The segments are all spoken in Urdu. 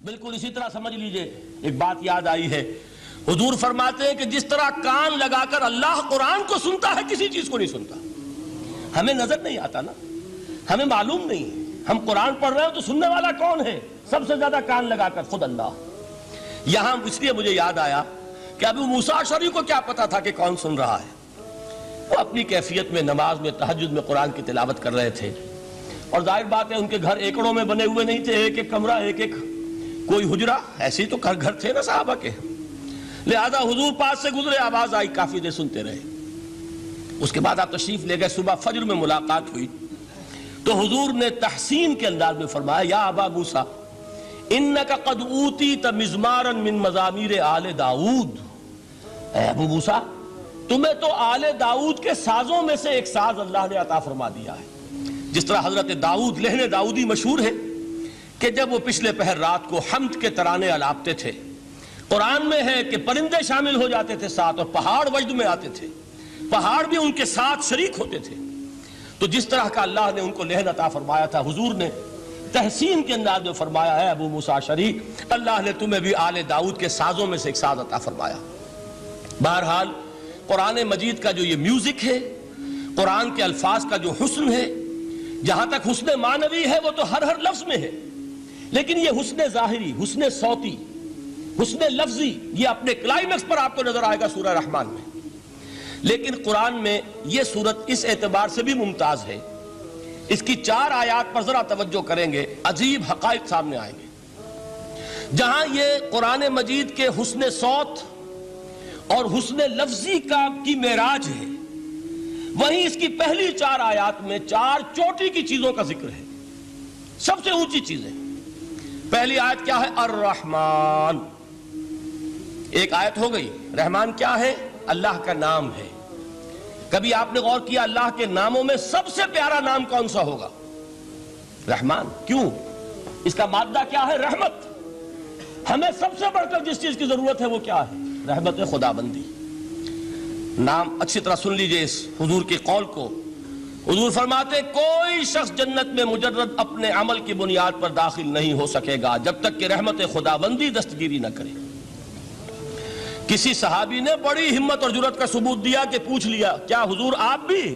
بالکل اسی طرح سمجھ لیجئے، ایک بات یاد آئی ہے، حضور فرماتے ہیں کہ جس طرح کان لگا کر اللہ قرآن کو سنتا ہے کسی چیز کو نہیں سنتا۔ ہمیں نظر نہیں آتا نا، ہمیں معلوم نہیں ہے، ہم قرآن پڑھ رہے ہیں تو سننے والا کون ہے؟ سب سے زیادہ کان لگا کر خود اللہ۔ یہاں اس لیے مجھے یاد آیا کہ ابو موسیٰ اشعری کو کیا پتا تھا کہ کون سن رہا ہے؟ وہ اپنی کیفیت میں نماز میں تہجد میں قرآن کی تلاوت کر رہے تھے، اور ظاہر بات ہے ان کے گھر ایکڑوں میں بنے ہوئے نہیں تھے، ایک ایک کمرہ، ایک ایک کوئی حجرہ، ایسے ہی تو گھر تھے نا صحابہ کے، لہذا حضور پاس سے گزرے، آواز آئی، کافی دیر سنتے رہے۔ اس کے بعد آپ تشریف لے گئے، صبح فجر میں ملاقات ہوئی تو حضور نے تحسین کے انداز میں فرمایا، یا ابا موسیٰ انک قد اوتیت مزمارا من مزامیر آل داؤد، اے ابو موسیٰ تمہیں تو آل داؤد کے سازوں میں سے ایک ساز اللہ نے عطا فرما دیا ہے۔ جس طرح حضرت داؤد لہن داؤدی مشہور ہے کہ جب وہ پچھلے پہر رات کو حمد کے ترانے الاپتے تھے، قرآن میں ہے کہ پرندے شامل ہو جاتے تھے ساتھ، اور پہاڑ وجد میں آتے تھے، پہاڑ بھی ان کے ساتھ شریک ہوتے تھے۔ تو جس طرح کا اللہ نے ان کو لہن عطا فرمایا تھا، حضور نے تحسین کے انداز میں فرمایا ہے ابو موسیٰ اشعری، اللہ نے تمہیں بھی آل داؤد کے سازوں میں سے ایک ساز عطا فرمایا۔ بہرحال قرآن مجید کا جو یہ میوزک ہے، قرآن کے الفاظ کا جو حسن ہے، جہاں تک حسن معنوی ہے وہ تو ہر لفظ میں ہے، لیکن یہ حسن ظاہری، حسن صوتی، حسن لفظی، یہ اپنے کلائمیکس پر آپ کو نظر آئے گا سورہ رحمان میں۔ لیکن قرآن میں یہ سورت اس اعتبار سے بھی ممتاز ہے، اس کی 4 آیات پر ذرا توجہ کریں گے، عجیب حقائق سامنے آئیں گے۔ جہاں یہ قرآن مجید کے حسن صوت اور حسن لفظی کی معراج ہے، وہیں اس کی پہلی 4 آیات میں 4 چوٹی کی چیزوں کا ذکر ہے، سب سے اونچی چیزیں۔ پہلی آیت کیا ہے؟ الرحمن، ایک آیت ہو گئی۔ رحمان کیا ہے؟ اللہ کا نام ہے۔ کبھی آپ نے غور کیا اللہ کے ناموں میں سب سے پیارا نام کون سا ہوگا؟ رحمان۔ کیوں؟ اس کا مادہ کیا ہے؟ رحمت۔ ہمیں سب سے بڑھ کر جس چیز کی ضرورت ہے وہ کیا ہے؟ رحمت خدا بندی۔ نام اچھی طرح سن لیجئے اس حضور کے قول کو۔ حضور فرماتے کوئی شخص جنت میں مجرد اپنے عمل کی بنیاد پر داخل نہیں ہو سکے گا جب تک کہ رحمت خدا بندی دستگیری نہ کرے۔ کسی صحابی نے بڑی ہمت اور جرأت کا ثبوت دیا کہ پوچھ لیا، کیا حضور آپ بھی؟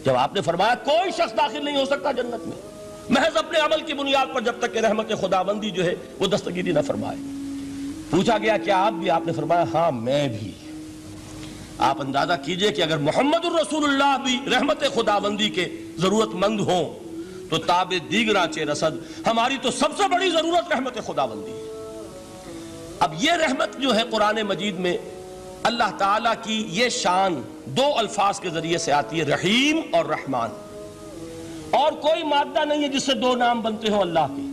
جب آپ نے فرمایا کوئی شخص داخل نہیں ہو سکتا جنت میں محض اپنے عمل کی بنیاد پر جب تک کہ رحمت خدا بندی جو ہے وہ دستگیری نہ فرمائے۔ پوچھا گیا کیا آپ بھی؟ آپ نے فرمایا ہاں میں بھی۔ آپ اندازہ کیجئے کہ اگر محمد الرسول اللہ بھی رحمت خدا بندی کے ضرورت مند ہوں تو تاب دیگراں چہ رسد، ہماری تو سب سے بڑی ضرورت رحمت خدا بندی ہے۔ اب یہ رحمت جو ہے قرآن مجید میں اللہ تعالیٰ کی یہ شان 2 الفاظ کے ذریعے سے آتی ہے، رحیم اور رحمان۔ اور کوئی مادہ نہیں ہے جس سے 2 نام بنتے ہوں اللہ کے،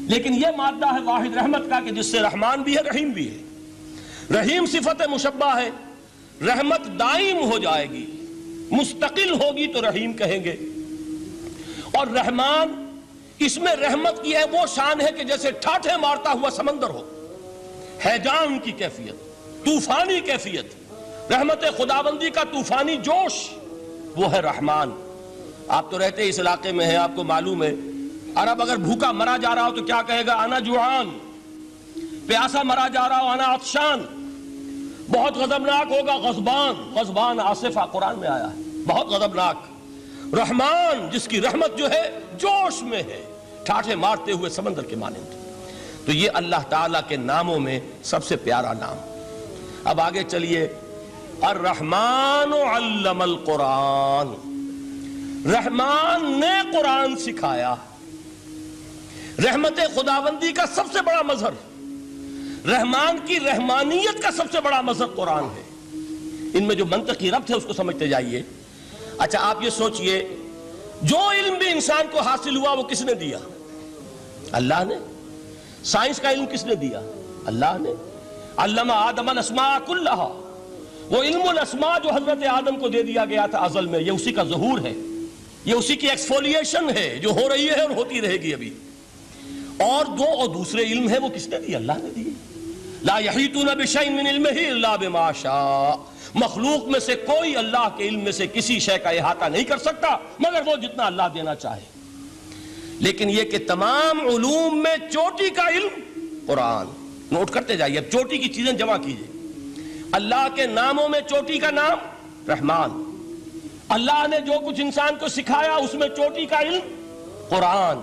لیکن یہ مادہ ہے واحد رحمت کا کہ جس سے رحمان بھی ہے رحیم بھی ہے۔ رحیم صفت مشبہ ہے، رحمت دائم ہو جائے گی، مستقل ہوگی تو رحیم کہیں گے۔ اور رحمان، اس میں رحمت کی ہے وہ شان ہے کہ جیسے ٹھاٹھے مارتا ہوا سمندر ہو، ہیجان کی کیفیت، طوفانی کیفیت، رحمت خداوندی کا طوفانی جوش، وہ ہے رحمان۔ آپ تو رہتے اس علاقے میں ہیں، آپ کو معلوم ہے عرب اگر بھوکا مرا جا رہا ہو تو کیا کہے گا؟ انا جوعان۔ پیاسا مرا جا رہا ہو انا عطشان۔ بہت غضبناک ہوگا غضبان، غضبان آصفہ قرآن میں آیا ہے، بہت غضبناک۔ رحمان جس کی رحمت جو ہے جوش میں ہے، ٹھاٹھے مارتے ہوئے سمندر کے مانند۔ تو یہ اللہ تعالیٰ کے ناموں میں سب سے پیارا نام۔ اب آگے چلیے، الرحمن علم القرآن، رحمان نے قرآن سکھایا۔ رحمت خداوندی کا سب سے بڑا مظہر، رحمان کی رحمانیت کا سب سے بڑا مظہر قرآن ہے۔ ان میں جو منطقی ربط ہے اس کو سمجھتے جائیے۔ اچھا آپ یہ سوچئے، جو علم بھی انسان کو حاصل ہوا وہ کس نے دیا؟ اللہ نے۔ سائنس کا علم کس نے دیا؟ اللہ نے۔ علم آدم الاسماء کلہا، وہ علم الاسماء جو حضرت آدم کو دے دیا گیا تھا ازل میں، یہ اسی کا ظہور ہے، یہ اسی کی ایکسفولیشن ہے جو ہو رہی ہے اور ہوتی رہے گی ابھی۔ اور دوسرے علم ہے وہ کس نے دی؟ اللہ نے دی۔ لا یحیطون بشیء من علمہ الا بما شاء، مخلوق میں سے کوئی اللہ کے علم میں سے کسی شے کا احاطہ نہیں کر سکتا مگر وہ جتنا اللہ دینا چاہے۔ لیکن یہ کہ تمام علوم میں چوٹی کا علم قرآن. نوٹ کرتے جائیے، اب چوٹی کی چیزیں جمع کیجئے. اللہ کے ناموں میں چوٹی کا نام رحمان. اللہ نے جو کچھ انسان کو سکھایا اس میں چوٹی کا علم قرآن.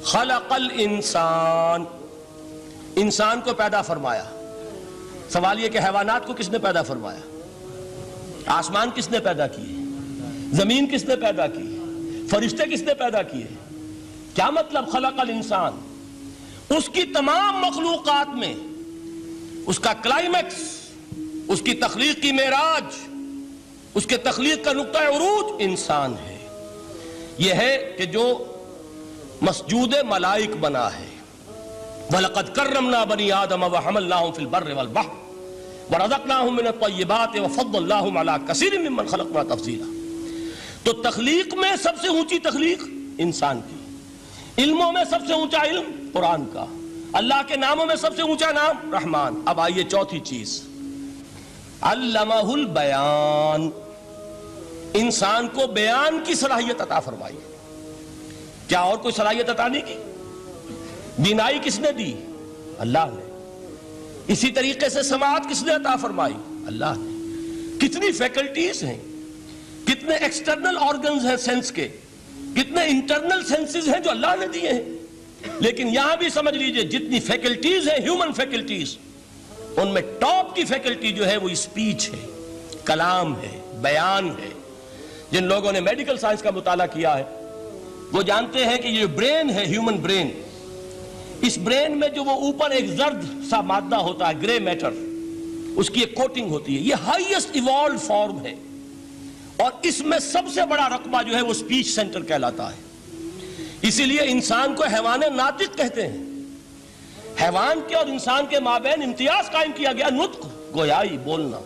خلق الانسان، انسان کو پیدا فرمایا. سوال یہ کہ حیوانات کو کس نے پیدا فرمایا؟ آسمان کس نے پیدا کیے؟ زمین کس نے پیدا کی؟ فرشتے کس نے پیدا کیے؟ کیا مطلب خلق الانسان؟ اس کی تمام مخلوقات میں اس کا کلائمیکس، اس کی تخلیق کی معراج، اس کے تخلیق کا نقطہ عروج انسان ہے. یہ ہے کہ جو مسجود ملائک بنا ہے. وَلَقَدْ كَرَّمْنَا بَنِي آدَمَ وَحَمَلْنَاهُمْ فِي الْبَرِّ وَالْبَحْرِ وَرَزَقْنَاهُمْ مِنَ الطَّيِّبَاتِ وَفَضَّلْنَاهُمْ عَلَى كَثِيرٍ مِّمَّنْ خَلَقْنَا تَفْضِيلًا. تو تخلیق میں سب سے اونچی تخلیق انسان کی، علموں میں سب سے اونچا علم قرآن کا، اللہ کے ناموں میں سب سے اونچا نام رحمان. اب آئیے چوتھی چیز، علمہ البیان، انسان کو بیان کی صلاحیت عطا فرمائی. کیا اور کوئی صلاحیت عطا نہیں کی؟ بینائی کس نے دی؟ اللہ نے. اسی طریقے سے سماعت کس نے عطا فرمائی؟ اللہ نے. کتنی فیکلٹیز ہیں، کتنے ایکسٹرنل آرگنز ہیں سینس کے، کتنے انٹرنل سینسز ہیں جو اللہ نے دیے ہیں. لیکن یہاں بھی سمجھ لیجئے جتنی فیکلٹیز ہیں ہیومن فیکلٹیز، ان میں ٹاپ کی فیکلٹی جو ہے وہ اسپیچ ہے، کلام ہے، بیان ہے. جن لوگوں نے میڈیکل سائنس کا مطالعہ کیا ہے وہ جانتے ہیں کہ یہ برین ہے، ہیومن برین، اس برین میں جو وہ اوپر ایک زرد سا مادہ ہوتا ہے، گرے میٹر، اس کی ایک کوٹنگ ہوتی ہے. یہ ہائیسٹ ایوالوڈ فارم ہے اور اس میں سب سے بڑا رقبہ جو ہے وہ اسپیچ سینٹر کہلاتا ہے. اسی لیے انسان کو حیوان ناطق کہتے ہیں. حیوان کے اور انسان کے مابین امتیاز قائم کیا گیا، نطق، گویائی، بولنا.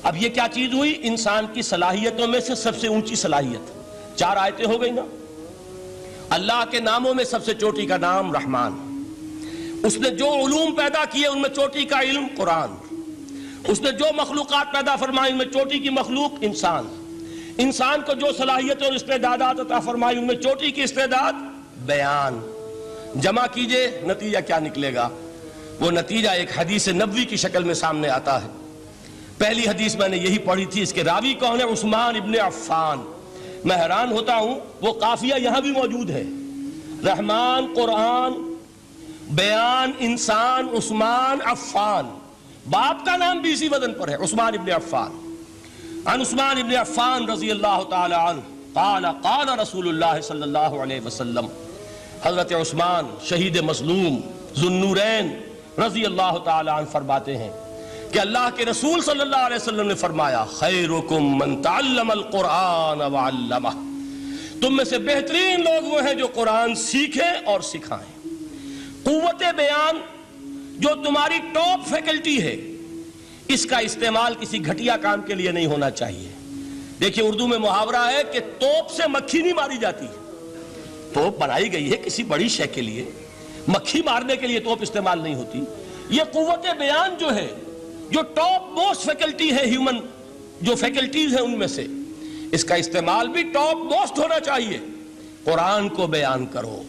اب یہ کیا چیز ہوئی؟ انسان کی صلاحیتوں میں سے سب سے اونچی صلاحیت. 4 آیتیں ہو گئی نا. اللہ کے ناموں میں سب سے چوٹی کا نام رحمان. اس نے جو علوم پیدا کیے ان میں چوٹی کا علم قرآن. اس نے جو مخلوقات پیدا فرمائی ان میں چوٹی کی مخلوق انسان. انسان کو جو صلاحیت اور استعدادات عطا فرمائی ان میں چوٹی کی استعداد بیان. جمع کیجئے، نتیجہ کیا نکلے گا؟ وہ نتیجہ ایک حدیث نبوی کی شکل میں سامنے آتا ہے. پہلی حدیث میں نے یہی پڑھی تھی، اس کے راوی کون ہے؟ عثمان ابن عفان. میں حیران ہوتا ہوں وہ قافیہ یہاں بھی موجود ہے، رحمان، قرآن، بیان، انسان، عثمان، عفان. باپ کا نام بھی اسی وزن پر ہے، عثمان ابن عفان. عن عثمان ابن عفان رضی اللہ تعالی عنہ قال قال رسول اللہ صلی اللہ علیہ وسلم. حضرت عثمان شہید مظلوم ذو النورین رضی اللہ تعالی عنہ فرماتے ہیں کہ اللہ کے رسول صلی اللہ علیہ وسلم نے فرمایا، خیرکم من تعلم القرآن وعلمہ. تم میں سے بہترین لوگ وہ ہیں جو قرآن سیکھیں اور سکھائیں. قوت بیان جو تمہاری ٹاپ فیکلٹی ہے، اس کا استعمال کسی گھٹیا کام کے لیے نہیں ہونا چاہیے. دیکھیے اردو میں محاورہ ہے کہ توپ سے مکھی نہیں ماری جاتی. توپ بنائی گئی ہے کسی بڑی شے کے لیے، مکھی مارنے کے لیے توپ استعمال نہیں ہوتی. یہ قوت بیان جو ہے، جو ٹاپ موسٹ فیکلٹی ہے ہیومن، جو فیکلٹیز ہیں ان میں سے، اس کا استعمال بھی ٹاپ موسٹ ہونا چاہیے. قرآن کو بیان کرو.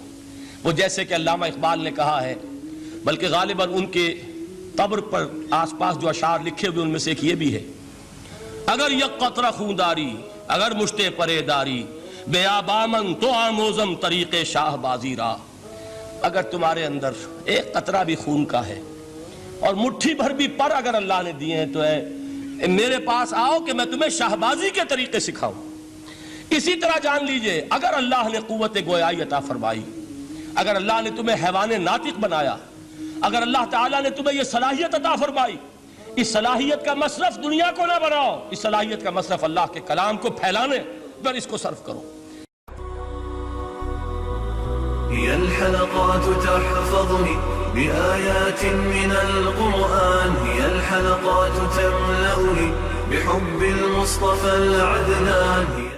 وہ جیسے کہ علامہ اقبال نے کہا ہے، بلکہ غالباً ان کے قبر پر آس پاس جو اشعار لکھے ہوئے ان میں سے ایک یہ بھی ہے، اگر یک قطرہ خونداری، اگر مشتے پرے داری، بیابامن تو آموزم طریق شاہ بازی را. اگر تمہارے اندر ایک قطرہ بھی خون کا ہے اور مٹھی بھر بھی پر اگر اللہ نے دیے ہیں تو ہے میرے پاس آؤ کہ میں تمہیں شاہبازی کے طریقے سکھاؤں. اسی طرح جان لیجئے اگر اللہ نے قوت گویائی عطا فرمائی، اگر اللہ نے تمہیں حیوان ناطق بنایا، اگر اللہ تعالیٰ نے تمہیں یہ صلاحیت عطا فرمائی، اس صلاحیت کا مصرف دنیا کو نہ بناؤ، اس صلاحیت کا مصرف اللہ کے کلام کو پھیلانے پر اس کو صرف کرو. هي الحلقات تحفظني بآيات من القرآن، هي الحلقات تملأني بحب المصطفى العدنان.